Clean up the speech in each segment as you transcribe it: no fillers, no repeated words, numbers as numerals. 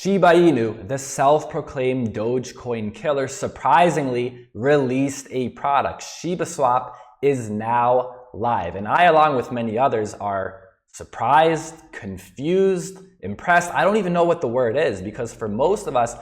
Shiba Inu, the self-proclaimed Dogecoin killer, surprisingly released a product. ShibaSwap is now live, and I, along with many others, are surprised, confused, impressed. I don't even know what the word is, because for most of us,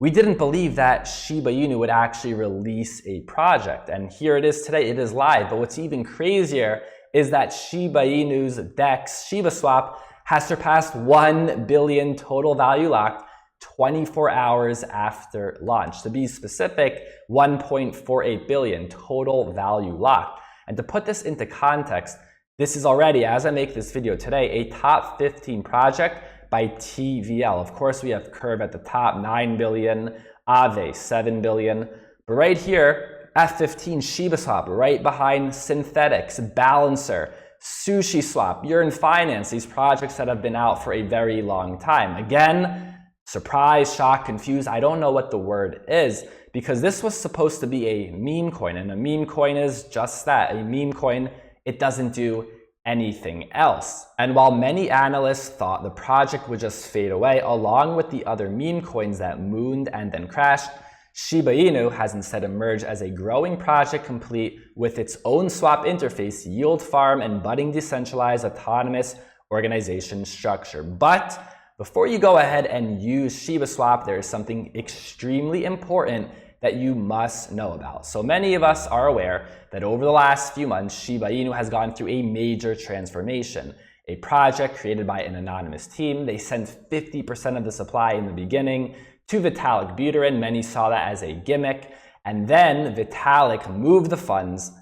we didn't believe that Shiba Inu would actually release a project. And here it is today, it is live. But what's even crazier is that Shiba Inu's DEX, ShibaSwap, has surpassed 1 billion total value locked 24 hours after launch. To be specific, 1.48 billion total value locked. And to put this into context, this is already, as I make this video today, a top 15 project by TVL. Of course, we have Curve at the top, 9 billion, Aave, 7 billion. But right here, F15, ShibaSwap, right behind Synthetics, Balancer, SushiSwap, Yearn Finance, these projects that have been out for a very long time. Again, surprised, shocked, confused. I don't know what the word is, because this was supposed to be a meme coin, and a meme coin is just that, a meme coin. It doesn't do anything else. And while many analysts thought the project would just fade away, along with the other meme coins that mooned and then crashed, Shiba Inu has instead emerged as a growing project complete with its own swap interface, yield farm, and budding decentralized autonomous organization structure. But before you go ahead and use ShibaSwap, there is something extremely important that you must know about. So many of us are aware that over the last few months, Shiba Inu has gone through a major transformation. A project created by an anonymous team. They sent 50% of the supply in the beginning to Vitalik Buterin. Many saw that as a gimmick. And then Vitalik moved the funds.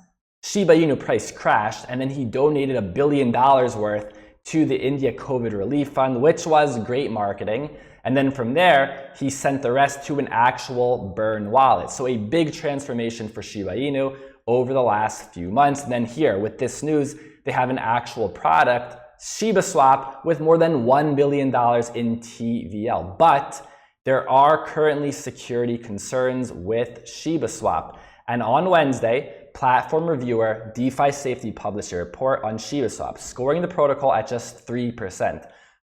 Shiba Inu price crashed, and then he donated $1 billion worth to the India COVID Relief Fund, which was great marketing. And then from there, he sent the rest to an actual burn wallet. So a big transformation for Shiba Inu over the last few months. And then here, with this news, they have an actual product, ShibaSwap, with more than $1 billion in TVL. But there are currently security concerns with ShibaSwap. And on Wednesday, platform reviewer DeFi Safety published a report on ShibaSwap, scoring the protocol at just 3%.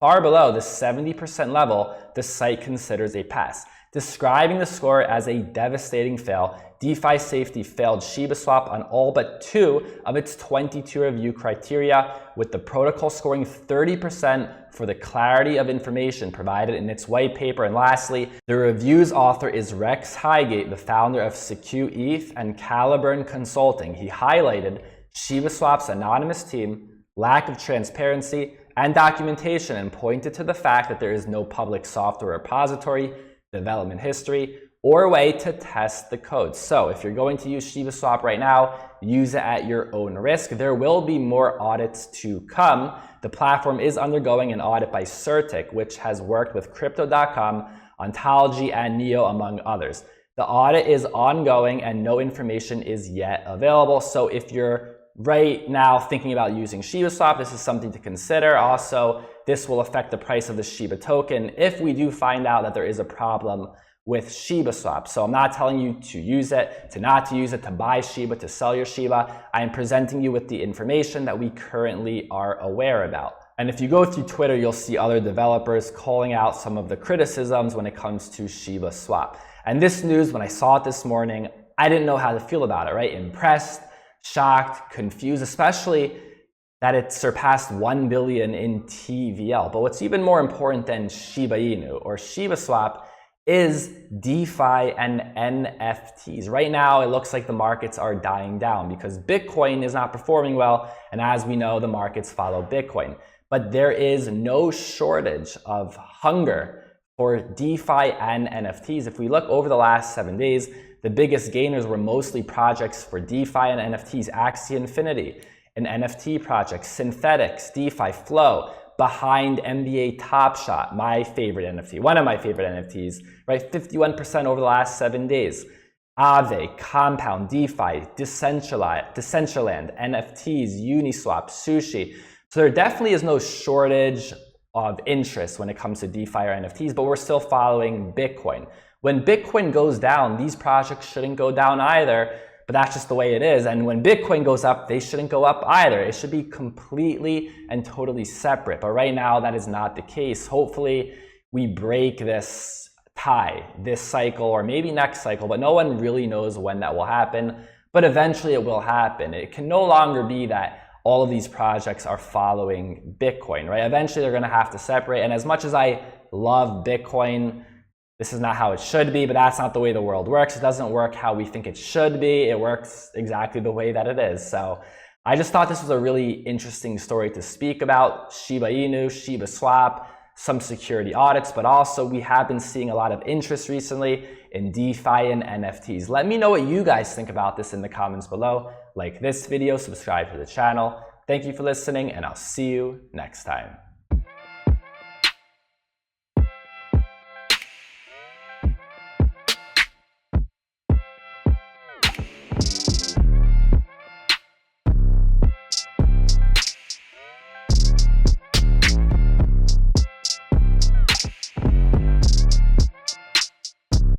Far below the 70% level, the site considers a pass. Describing the score as a devastating fail, DeFi Safety failed ShibaSwap on all but 2 of its 22 review criteria, with the protocol scoring 30% for the clarity of information provided in its white paper. And lastly, the review's author is Rex Highgate, the founder of SecuETH and Caliburn Consulting. He highlighted ShibaSwap's anonymous team, lack of transparency, and documentation, and pointed to the fact that there is no public software repository, development history, or way to test the code. So if you're going to use ShibaSwap right now, use it at your own risk. There will be more audits to come. The platform is undergoing an audit by Certic, which has worked with Crypto.com, Ontology, and Neo, among others. The audit is ongoing and no information is yet available. So if you're right now thinking about using ShibaSwap, this is something to consider. Also, this will affect the price of the Shiba token if we do find out that there is a problem with ShibaSwap. So I'm not telling you to use it, to not to use it, to buy Shiba, to sell your Shiba. I am presenting you with the information that we currently are aware about. And if you go through Twitter, you'll see other developers calling out some of the criticisms when it comes to ShibaSwap. And this news, when I saw it this morning, I didn't know how to feel about it, right? Impressed, shocked, confused, especially that it surpassed 1 billion in TVL. But what's even more important than Shiba Inu or ShibaSwap is DeFi and NFTs. Right now, it looks like the markets are dying down because Bitcoin is not performing well. And as we know, the markets follow Bitcoin. But there is no shortage of hunger for DeFi and NFTs. If we look over the last 7 days, the biggest gainers were mostly projects for DeFi and NFTs. Axie Infinity, an NFT project. Synthetics, DeFi, Flow, behind NBA Top Shot, my favorite NFT, one of my favorite NFTs, right? 51% over the last 7 days. Aave, Compound, DeFi, Decentraland, NFTs, Uniswap, Sushi. So there definitely is no shortage of interest when it comes to DeFi or NFTs, but we're still following Bitcoin. When Bitcoin goes down, these projects shouldn't go down either, but that's just the way it is. And when Bitcoin goes up, they shouldn't go up either. It should be completely and totally separate. But right now, that is not the case. Hopefully, we break this tie, this cycle, or maybe next cycle, but no one really knows when that will happen. But eventually it will happen. It can no longer be that all of these projects are following Bitcoin, right? Eventually they're gonna have to separate. And as much as I love Bitcoin, this is not how it should be, but that's not the way the world works. It doesn't work how we think it should be. It works exactly the way that it is. So I just thought this was a really interesting story to speak about. Shiba Inu, ShibaSwap, some security audits, but also we have been seeing a lot of interest recently in DeFi and NFTs. Let me know what you guys think about this in the comments below. Like this video, subscribe to the channel. Thank you for listening, and I'll see you next time.